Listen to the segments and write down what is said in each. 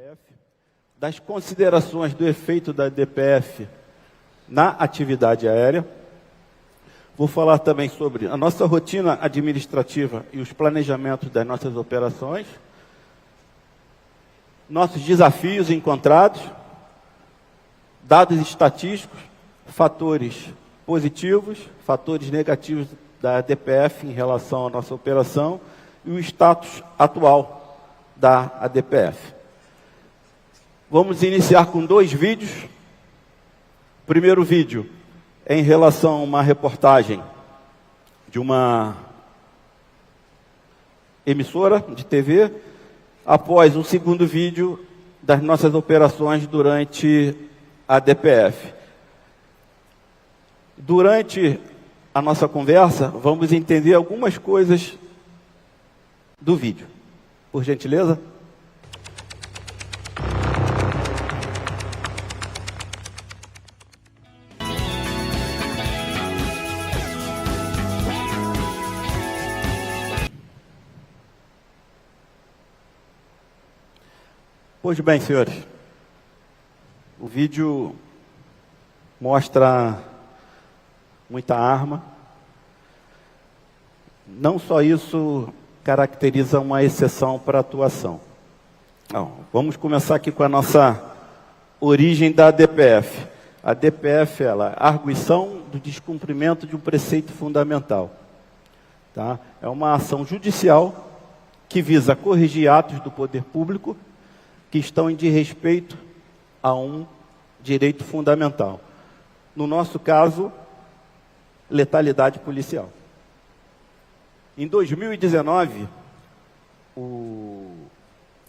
DPF, das considerações do efeito da DPF na atividade aérea. Vou falar também sobre a nossa rotina administrativa e os planejamentos das nossas operações, nossos desafios encontrados, dados estatísticos, fatores positivos, fatores negativos da DPF em relação à nossa operação e o status atual da ADPF. Vamos iniciar com 2 vídeos. O primeiro vídeo é em relação a uma reportagem de uma emissora de TV, após o segundo vídeo das nossas operações durante a DPF. Durante a nossa conversa, vamos entender algumas coisas do vídeo. Por gentileza. Pois bem, senhores, o vídeo mostra muita arma. Não só isso caracteriza uma exceção para a atuação. Não, vamos começar aqui com a nossa origem da ADPF. A ADPF é a arguição do descumprimento de um preceito fundamental. Tá? É uma ação judicial que visa corrigir atos do poder público que estão em desrespeito a um direito fundamental. No nosso caso, letalidade policial. Em 2019,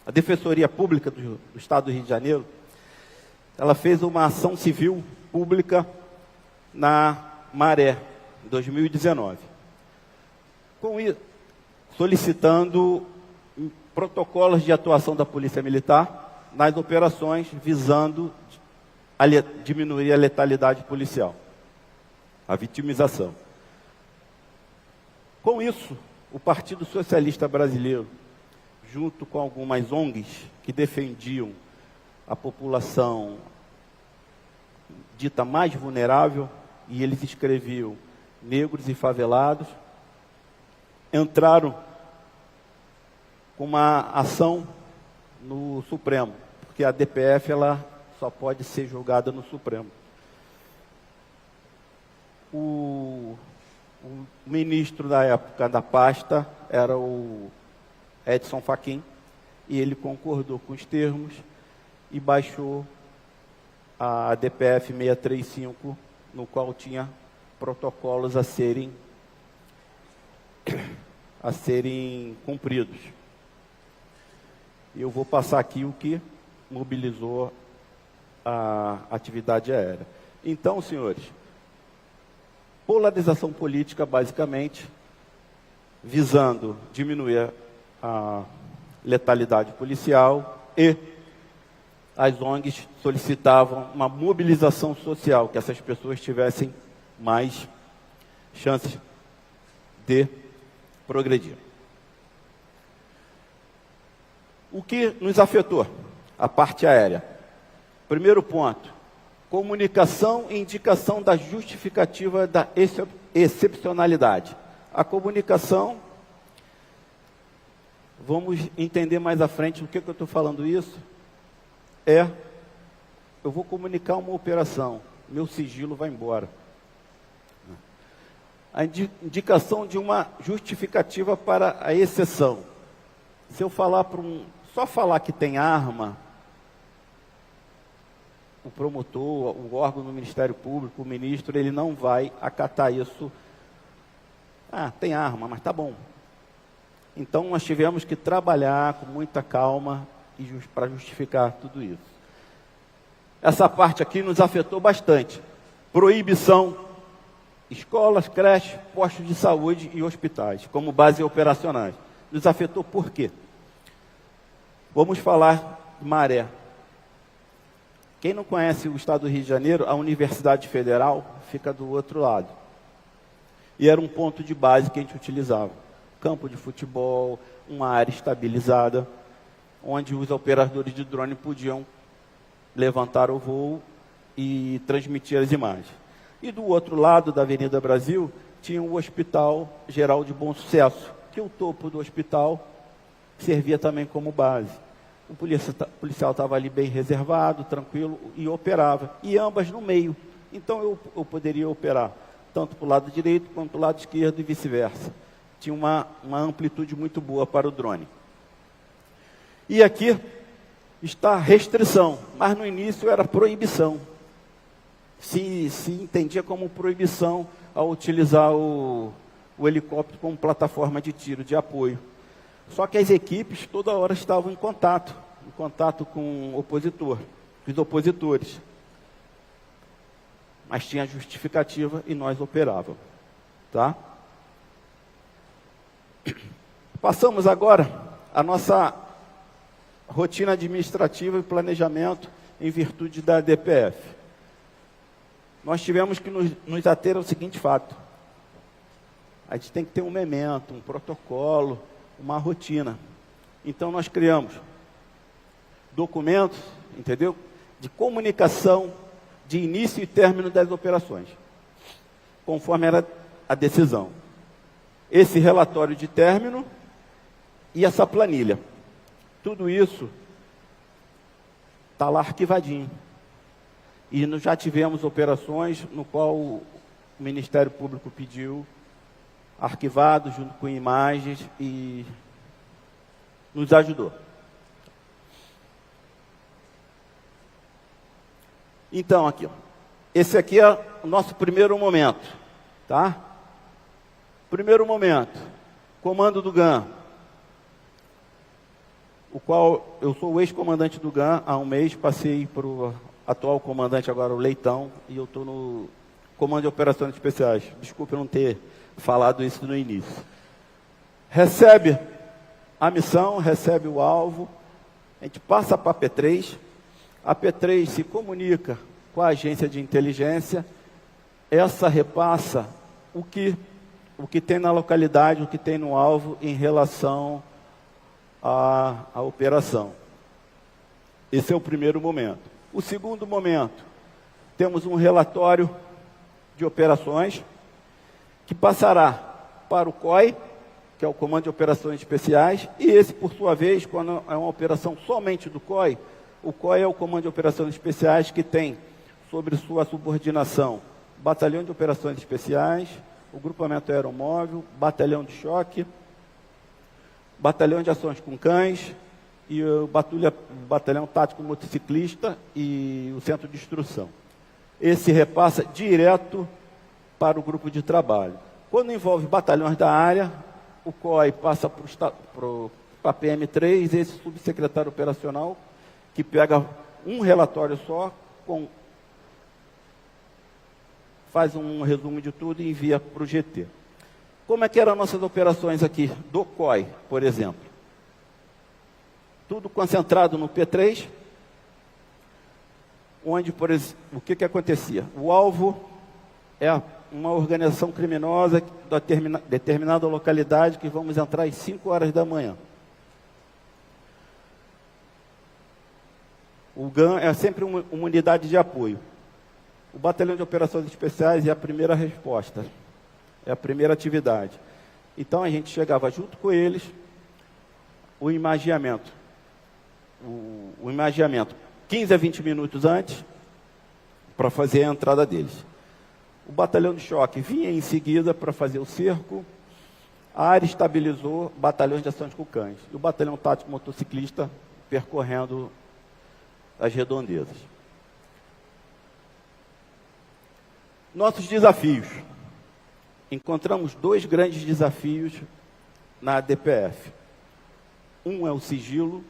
a Defensoria Pública do Estado do Rio de Janeiro, ela fez uma ação civil pública na Maré, em 2019, com isso, solicitando protocolos de atuação da Polícia Militar nas operações visando diminuir a letalidade policial, a vitimização. Com isso, o Partido Socialista Brasileiro, junto com algumas ONGs que defendiam a população dita mais vulnerável, e eles escreviam negros e favelados, entraram com uma ação no Supremo, porque a DPF ela só pode ser julgada no Supremo. O ministro da época da pasta era o Edson Fachin, e ele concordou com os termos e baixou a DPF 635, no qual tinha protocolos a serem cumpridos. Eu vou passar aqui o que mobilizou a atividade aérea. Então, senhores, polarização política, basicamente, visando diminuir a letalidade policial, e as ONGs solicitavam uma mobilização social, que essas pessoas tivessem mais chances de progredir. O que nos afetou? A parte aérea. Primeiro ponto, comunicação e indicação da justificativa da excepcionalidade. A comunicação, vamos entender mais à frente o que eu estou falando isso, eu vou comunicar uma operação, meu sigilo vai embora. A indicação de uma justificativa para a exceção. Se eu falar só falar que tem arma, o promotor, o órgão do Ministério Público, o ministro, ele não vai acatar isso. Ah, tem arma, mas tá bom. Então, nós tivemos que trabalhar com muita calma para justificar tudo isso. Essa parte aqui nos afetou bastante. Proibição, escolas, creches, postos de saúde e hospitais, como base operacionais. Nos afetou por quê? Vamos falar de Maré. Quem não conhece o estado do Rio de Janeiro, a Universidade Federal fica do outro lado. E era um ponto de base que a gente utilizava. Campo de futebol, uma área estabilizada. onde os operadores de drone podiam levantar o voo e transmitir as imagens. E do outro lado da Avenida Brasil, tinha o Hospital Geral de Bom Sucesso, que o topo do hospital servia também como base. O policial estava ali bem reservado, tranquilo, e operava. E ambas no meio. Então eu poderia operar tanto para o lado direito quanto para o lado esquerdo e vice-versa. Tinha uma amplitude muito boa para o drone. E aqui está a restrição, mas no início era proibição. Se entendia como proibição ao utilizar o helicóptero como plataforma de tiro, de apoio. Só que as equipes toda hora estavam em contato com o opositor, os opositores. Mas tinha justificativa e nós operávamos. Tá? Passamos agora a nossa rotina administrativa e planejamento em virtude da DPF. Nós tivemos que nos ater ao seguinte fato. A gente tem que ter um memento, um protocolo, uma rotina. Então nós criamos documentos, entendeu? De comunicação de início e término das operações, conforme era a decisão. Esse relatório de término e essa planilha. Tudo isso está lá arquivadinho. E nós já tivemos operações no qual o Ministério Público pediu arquivado junto com imagens e nos ajudou. Então, aqui, ó, esse aqui é o nosso primeiro momento, tá? Primeiro momento, comando do GAN, o qual eu sou o ex-comandante do GAN há um mês, passei para o atual comandante agora, o Leitão, e eu estou no Comando de Operações Especiais. Desculpe eu não ter falado isso no início. Recebe a missão, recebe o alvo, a gente passa para a P3, a P3 se comunica com a agência de inteligência, essa repassa o que tem na localidade, o que tem no alvo em relação à operação. Esse é o primeiro momento. O segundo momento, temos um relatório de operações que passará para o COI, que é o Comando de Operações Especiais, e esse, por sua vez, quando é uma operação somente do COI, o COI é o Comando de Operações Especiais que tem sobre sua subordinação Batalhão de Operações Especiais, o Grupamento Aeromóvel, Batalhão de Choque, Batalhão de Ações com Cães, e o Batalhão Tático Motociclista e o Centro de Instrução. Esse repassa direto para o grupo de trabalho. Quando envolve batalhões da área, o COI passa para a PM3, esse subsecretário operacional, que pega um relatório só, faz um resumo de tudo e envia para o GT. Como é que eram nossas operações aqui, do COI, por exemplo? Tudo concentrado no P3, onde, por exemplo, o que acontecia? O alvo é uma organização criminosa da determinada localidade que vamos entrar às 5 horas da manhã. O GAN é sempre uma unidade de apoio. O Batalhão de Operações Especiais é a primeira resposta, é a primeira atividade. Então a gente chegava junto com eles, o imagiamento. O imagiamento 15 a 20 minutos antes, para fazer a entrada deles. O batalhão de choque vinha em seguida para fazer o cerco, a área estabilizou, batalhões de ações com cães. E o batalhão tático motociclista percorrendo as redondezas. Nossos desafios. Encontramos 2 grandes desafios na DPF. Um é o sigilo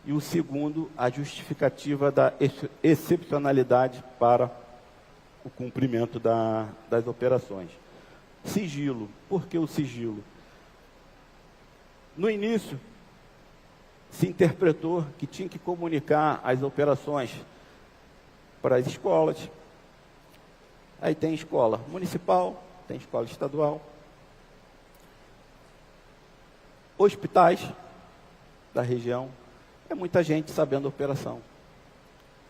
e o segundo, a justificativa da excepcionalidade para o cumprimento das operações. Sigilo. Por que o sigilo? No início, se interpretou que tinha que comunicar as operações para as escolas. Aí tem escola municipal, tem escola estadual, hospitais da região, É muita gente sabendo a operação.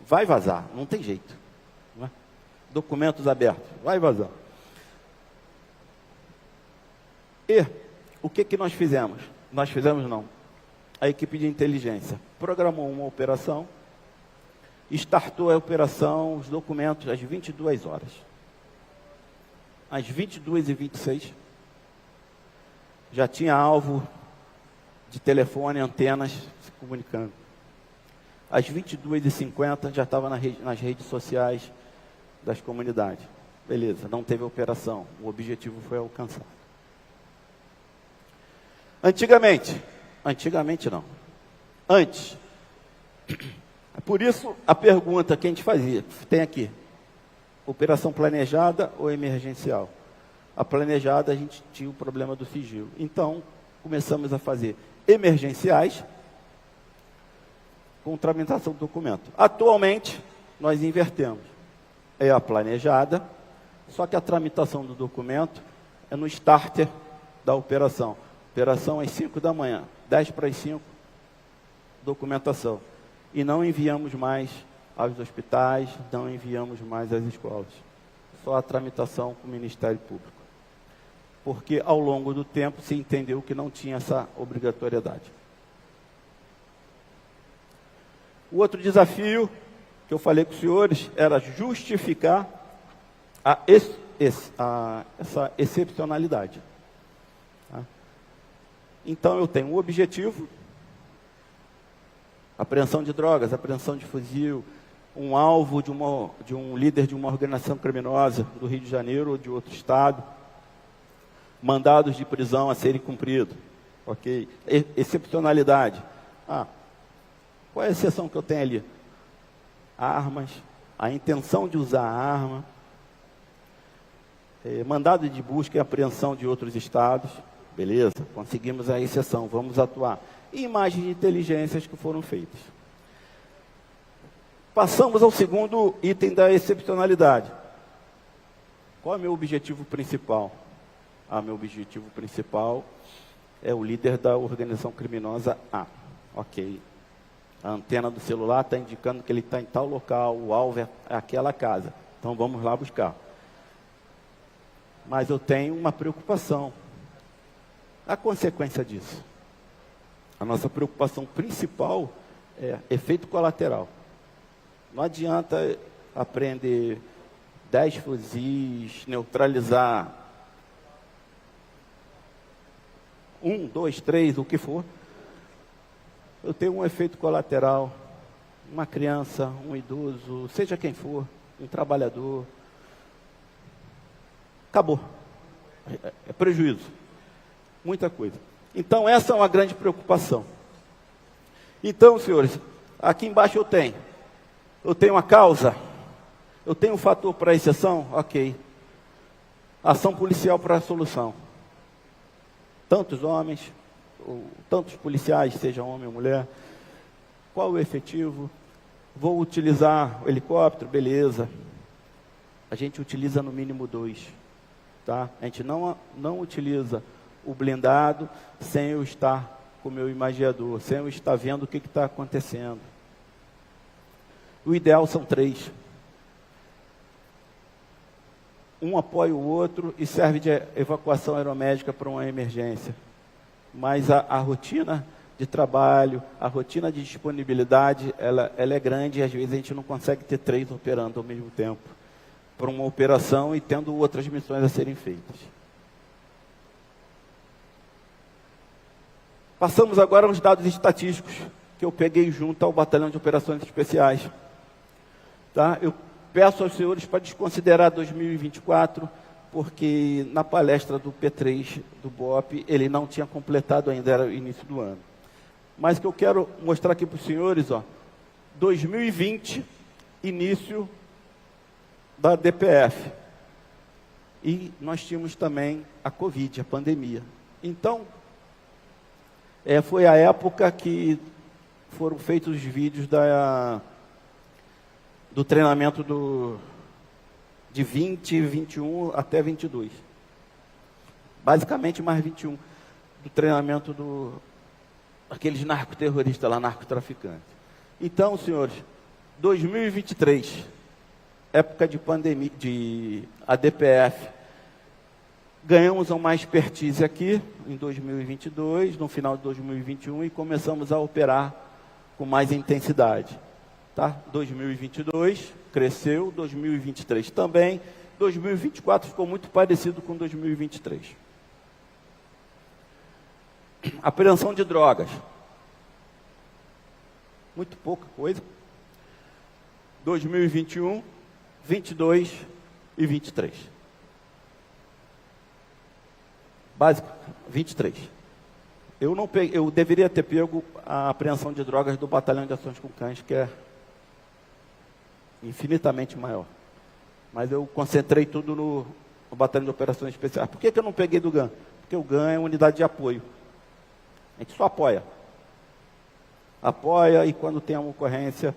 Vai vazar, não tem jeito. Não é? Documentos abertos, vai vazar. E o que nós fizemos? Nós fizemos não. A equipe de inteligência programou uma operação, startou a operação, os documentos às 22 horas. Às 22h26, já tinha alvo de telefone, antenas se comunicando. Às 22h50 já estava nas redes sociais das comunidades. Beleza, não teve operação, o objetivo foi alcançado. Antigamente não. Antes. Por isso, a pergunta que a gente fazia, tem aqui, operação planejada ou emergencial? A planejada, a gente tinha o problema do sigilo. Então, começamos a fazer emergenciais com tramitação do documento. Atualmente, nós invertemos. É a planejada, só que a tramitação do documento é no starter da operação. Operação às 5 da manhã, 10 para as 5, documentação. E não enviamos mais aos hospitais, não enviamos mais às escolas. Só a tramitação com o Ministério Público. Porque ao longo do tempo se entendeu que não tinha essa obrigatoriedade. O outro desafio que eu falei com os senhores era justificar essa excepcionalidade. Então, eu tenho um objetivo, apreensão de drogas, apreensão de fuzil, um alvo de um líder de uma organização criminosa do Rio de Janeiro ou de outro estado, mandados de prisão a serem cumpridos. Ok? Excepcionalidade. Qual é a exceção que eu tenho ali? Armas, a intenção de usar a arma, mandado de busca e apreensão de outros estados. Beleza, conseguimos a exceção, vamos atuar. E imagens de inteligências que foram feitas. Passamos ao segundo item da excepcionalidade. Qual é o meu objetivo principal? Meu objetivo principal é o líder da organização criminosa A. Ok. A antena do celular está indicando que ele está em tal local, o alvo é aquela casa. Então vamos lá buscar. Mas eu tenho uma preocupação. A consequência disso, a nossa preocupação principal é efeito colateral. Não adianta apreender 10 fuzis, neutralizar 1, 2, 3, o que for. Eu tenho um efeito colateral, uma criança, um idoso, seja quem for, um trabalhador. Acabou. É prejuízo. Muita coisa. Então, essa é uma grande preocupação. Então, senhores, aqui embaixo eu tenho a causa, eu tenho um fator para exceção, ok. Ação policial para a solução. Tantos homens, ou tantos policiais, seja homem ou mulher. Qual o efetivo? Vou utilizar o helicóptero, beleza. A gente utiliza no mínimo 2. Tá? A gente não utiliza o blindado sem eu estar com o meu imagiador, sem eu estar vendo o que está acontecendo. O ideal são 3. Um apoia o outro e serve de evacuação aeromédica para uma emergência. Mas a rotina de trabalho, a rotina de disponibilidade, ela é grande e às vezes a gente não consegue ter 3 operando ao mesmo tempo para uma operação e tendo outras missões a serem feitas. Passamos agora aos dados estatísticos que eu peguei junto ao Batalhão de Operações Especiais. Tá? Eu peço aos senhores para desconsiderar 2024, porque na palestra do P3 do BOP, ele não tinha completado ainda, era o início do ano. Mas o que eu quero mostrar aqui para os senhores, 2020, início da DPF. E nós tínhamos também a Covid, a pandemia. Então, foi a época que foram feitos os vídeos do treinamento de 20, 21 até 22. Basicamente mais 21 do treinamento aqueles narcoterroristas lá, narcotraficantes. Então, senhores, 2023, época de pandemia, de ADPF, ganhamos uma expertise aqui em 2022, no final de 2021, e começamos a operar com mais intensidade. Tá? 2022 cresceu, 2023 também, 2024 ficou muito parecido com 2023. Apreensão de drogas. Muito pouca coisa. 2021, 22 e 23. Básico, 23. Eu deveria ter pego a apreensão de drogas do Batalhão de Ações com Cães, que é infinitamente maior. Mas eu concentrei tudo no Batalhão de Operações Especiais. Por que eu não peguei do GAN? Porque o GAN é unidade de apoio. A gente só apoia. Apoia, e quando tem uma ocorrência,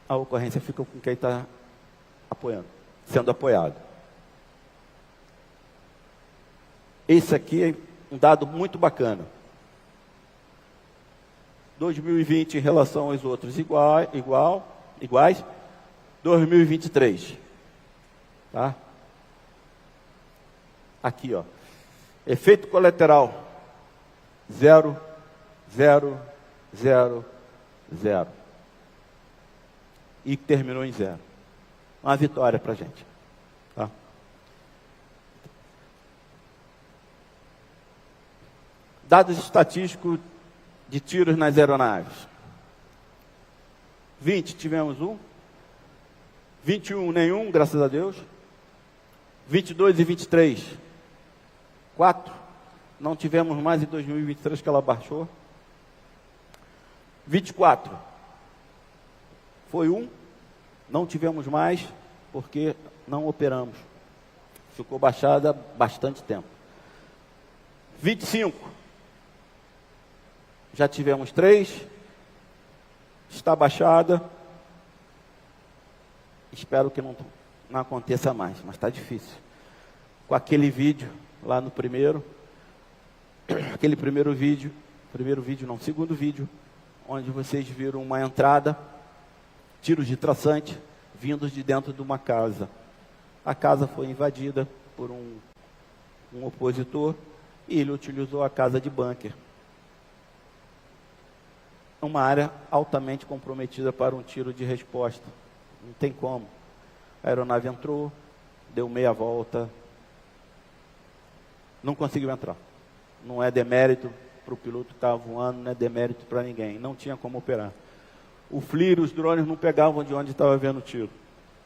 a ocorrência fica com quem está apoiando, sendo apoiado. Esse aqui é um dado muito bacana. 2020 em relação aos outros iguais. 2023. Tá? Aqui, ó. Efeito colateral. 0, 0, 0, 0. E terminou em 0. Uma vitória para a gente. Tá? Dados estatísticos de tiros nas aeronaves. 20 tivemos 1. 21 nenhum, graças a Deus. 22 e 23, 4. Não tivemos mais em 2023, que ela baixou. 24 foi 1. Não tivemos mais, porque não operamos. Ficou baixada bastante tempo. 25. Já tivemos 3. Está baixada. Espero que não aconteça mais, mas está difícil. Com aquele vídeo lá no segundo vídeo, onde vocês viram uma entrada, tiros de traçante, vindos de dentro de uma casa. A casa foi invadida por um opositor, e ele utilizou a casa de bunker. Uma área altamente comprometida para um tiro de resposta. Não tem como. A aeronave entrou, deu meia volta, não conseguiu entrar. Não é demérito para o piloto que estava voando, não é demérito para ninguém. Não tinha como operar. O FLIR, os drones não pegavam de onde estava vendo o tiro.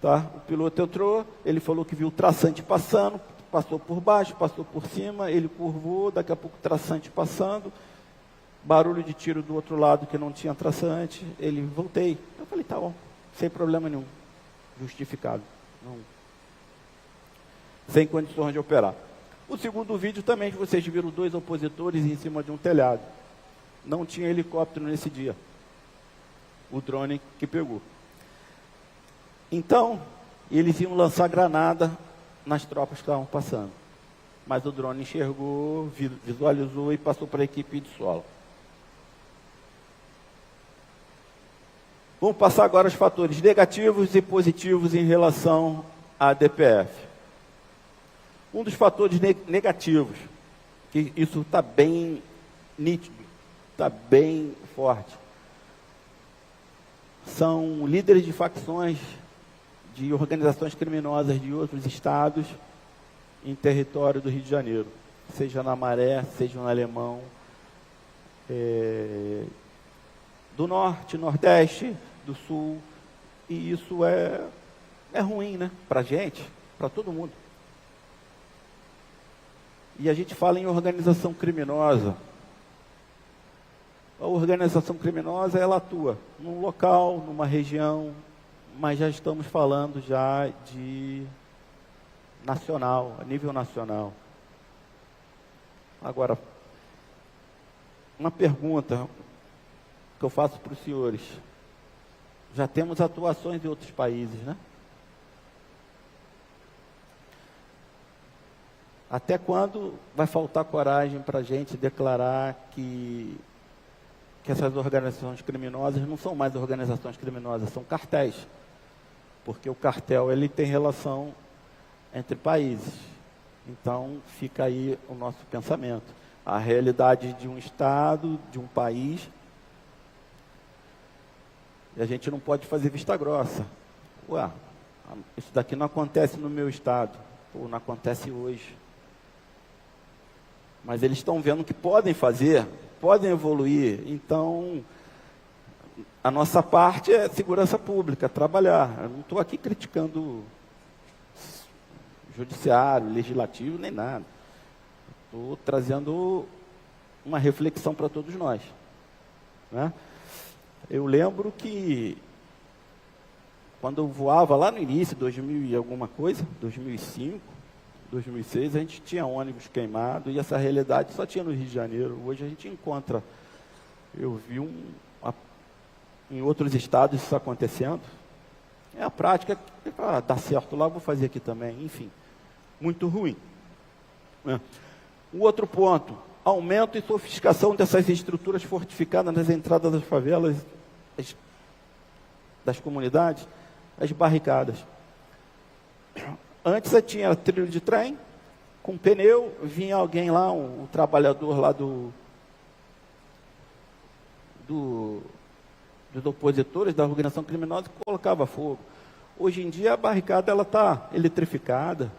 Tá? O piloto entrou, ele falou que viu o traçante passando, passou por baixo, passou por cima, ele curvou, daqui a pouco o traçante passando, barulho de tiro do outro lado que não tinha traçante, ele voltei. Eu falei, tá bom, sem problema nenhum, justificado. Não. Sem condições de operar. O segundo vídeo também, que vocês viram 2 opositores em cima de um telhado. Não tinha helicóptero nesse dia. O drone que pegou. Então, eles iam lançar granada nas tropas que estavam passando. Mas o drone enxergou, visualizou e passou para a equipe de solo. Vamos passar agora os fatores negativos e positivos em relação à DPF. Um dos fatores negativos, que isso está bem nítido, está bem forte, são líderes de facções de organizações criminosas de outros estados em território do Rio de Janeiro, seja na Maré, seja no Alemão, do Norte, Nordeste, do Sul, e isso é ruim, né? Para a gente, para todo mundo. E a gente fala em organização criminosa. A organização criminosa, ela atua num local, numa região, mas já estamos falando já de nacional, a nível nacional. Agora, uma pergunta que eu faço para os senhores. Já temos atuações em outros países, né? Até quando vai faltar coragem para a gente declarar que que essas organizações criminosas não são mais organizações criminosas, são cartéis. Porque o cartel ele tem relação entre países. Então, fica aí o nosso pensamento. A realidade de um Estado, de um país, e a gente não pode fazer vista grossa. Ué, isso daqui não acontece no meu Estado, ou não acontece hoje. Mas eles estão vendo que podem fazer, podem evoluir. Então, a nossa parte é segurança pública, trabalhar. Eu não estou aqui criticando judiciário, legislativo, nem nada. Estou trazendo uma reflexão para todos nós, né? Eu lembro que, quando eu voava lá no início, 2000 e alguma coisa, 2005, 2006, a gente tinha ônibus queimado, e essa realidade só tinha no Rio de Janeiro. Hoje a gente encontra, eu vi em outros estados isso acontecendo. É a prática, dá certo lá, vou fazer aqui também, enfim, muito ruim, né? O outro ponto, aumento e sofisticação dessas estruturas fortificadas nas entradas das favelas, das comunidades, as barricadas. Antes você tinha trilho de trem, com pneu, vinha alguém lá, um trabalhador lá dos opositores da organização criminosa, que colocava fogo. Hoje em dia a barricada está eletrificada,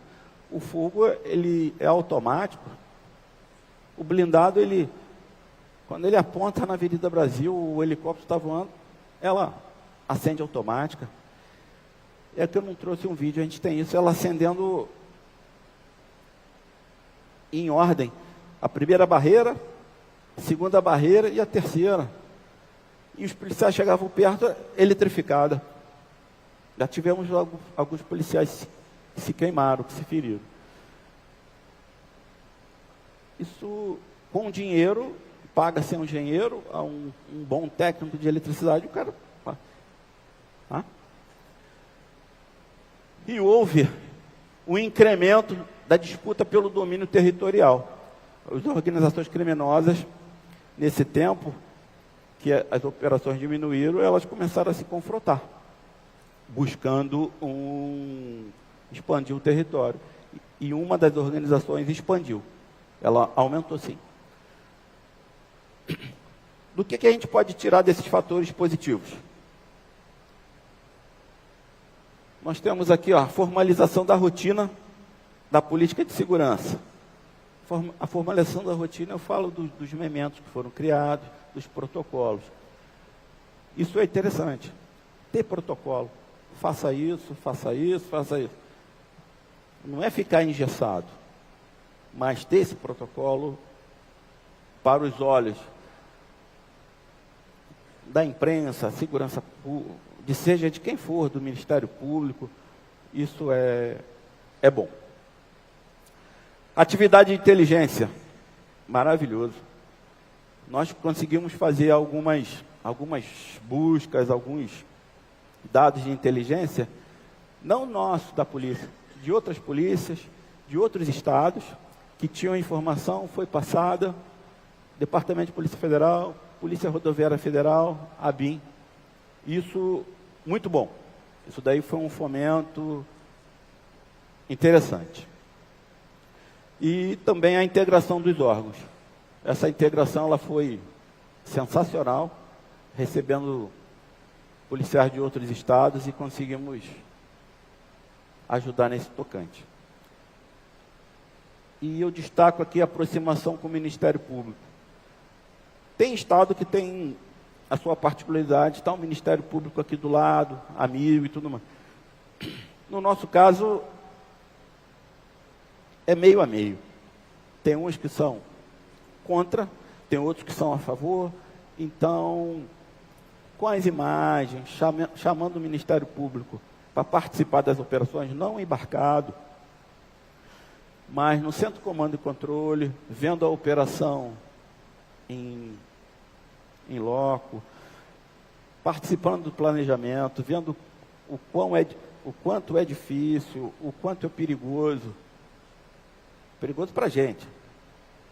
o fogo ele é automático, o blindado, quando ele aponta na Avenida Brasil, o helicóptero está voando, ela acende automática. É que eu não trouxe um vídeo, a gente tem isso, ela acendendo em ordem. A primeira barreira, a segunda barreira e a terceira. E os policiais chegavam perto, eletrificada. Já tivemos alguns policiais que se queimaram, que se feriram. Isso, com dinheiro, paga-se a um engenheiro, a um bom técnico de eletricidade, o cara... E houve um incremento da disputa pelo domínio territorial. As organizações criminosas, nesse tempo, que as operações diminuíram, elas começaram a se confrontar, buscando expandir o território. E uma das organizações expandiu. Ela aumentou, sim. Do que a gente pode tirar desses fatores positivos? Nós temos aqui a formalização da rotina da política de segurança. A formalização da rotina, eu falo dos mementos que foram criados, dos protocolos. Isso é interessante. Ter protocolo. Faça isso, faça isso, faça isso. Não é ficar engessado, mas ter esse protocolo para os olhos da imprensa, segurança pública, seja de quem for, do Ministério Público, isso é bom. Atividade de inteligência, maravilhoso. Nós conseguimos fazer algumas buscas, alguns dados de inteligência, não nosso, da polícia, de outras polícias, de outros estados, que tinham informação, foi passada, Departamento de Polícia Federal, Polícia Rodoviária Federal, ABIN. Isso, muito bom. Isso daí foi um fomento interessante. E também a integração dos órgãos. Essa integração ela foi sensacional, recebendo policiais de outros estados, e conseguimos ajudar nesse tocante. E eu destaco aqui a aproximação com o Ministério Público. Tem estado que tem a sua particularidade, está o Ministério Público aqui do lado, amigo e tudo mais. No nosso caso, é meio a meio. Tem uns que são contra, tem outros que são a favor. Então, com as imagens, chamando o Ministério Público para participar das operações, não embarcado, mas no Centro de Comando e Controle, vendo a operação em loco, participando do planejamento, vendo o quanto é difícil, o quanto é perigoso para a gente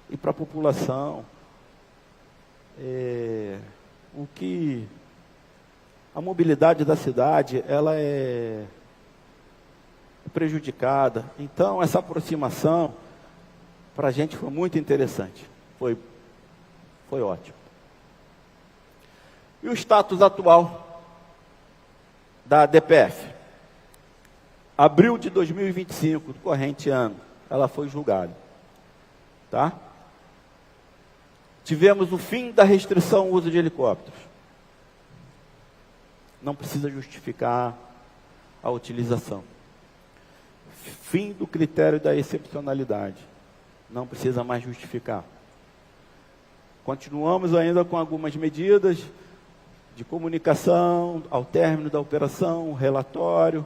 e para a população. o que a mobilidade da cidade ela é prejudicada. Então, essa aproximação para a gente foi muito interessante. Foi ótimo. E o status atual da DPF? Abril de 2025, do corrente ano, ela foi julgada. Tá? Tivemos o fim da restrição ao uso de helicópteros. Não precisa justificar a utilização. Fim do critério da excepcionalidade. Não precisa mais justificar. Continuamos ainda com algumas medidas de comunicação, ao término da operação, relatório,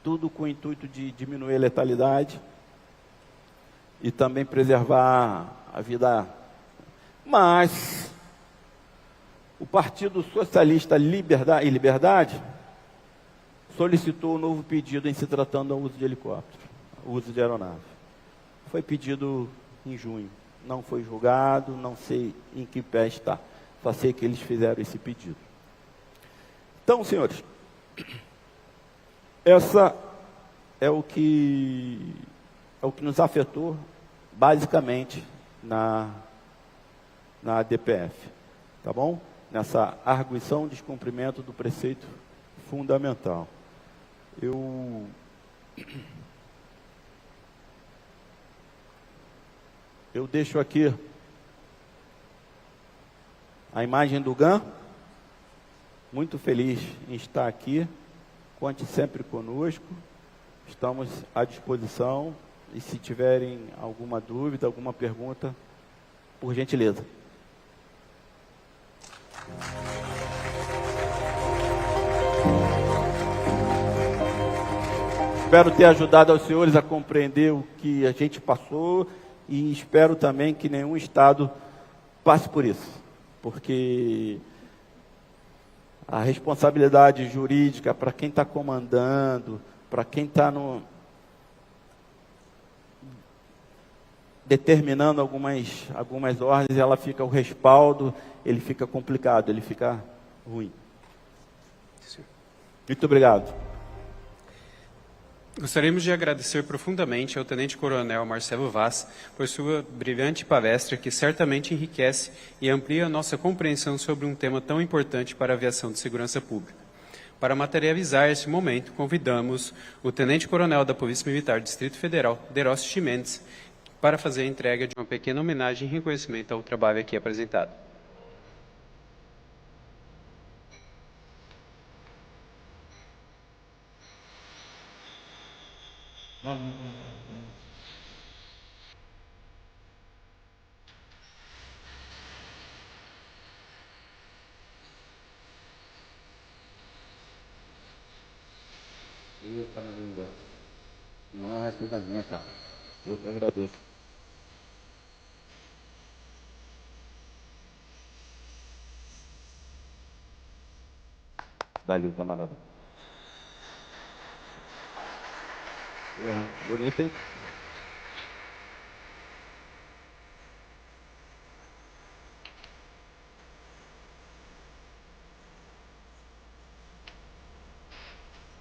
tudo com o intuito de diminuir a letalidade e também preservar a vida. Mas o Partido Socialista e Liberdade solicitou um novo pedido em se tratando do uso de helicóptero, o uso de aeronave. Foi pedido em junho, não foi julgado, não sei em que pé está. Só sei que eles fizeram esse pedido. Então, senhores, essa é o que nos afetou basicamente na DPF, tá bom? Nessa arguição, descumprimento do preceito fundamental. Eu deixo aqui a imagem do GAN, muito feliz em estar aqui, conte sempre conosco, estamos à disposição, e se tiverem alguma dúvida, alguma pergunta, por gentileza. Espero ter ajudado aos senhores a compreender o que a gente passou e espero também que nenhum Estado passe por isso, porque a responsabilidade jurídica para quem está comandando, para quem está determinando algumas ordens, ela fica, o respaldo, ele fica complicado, ele fica ruim. Muito obrigado. Gostaríamos de agradecer profundamente ao Tenente Coronel Marcelo Vaz por sua brilhante palestra, que certamente enriquece e amplia a nossa compreensão sobre um tema tão importante para a aviação de segurança pública. Para materializar esse momento, convidamos o Tenente Coronel da Polícia Militar do Distrito Federal, Derossi Chimenez, para fazer a entrega de uma pequena homenagem e reconhecimento ao trabalho aqui apresentado. Não é tudo minha, tá? Eu que agradeço. Dá-lhe o camarada. Bonito, hein?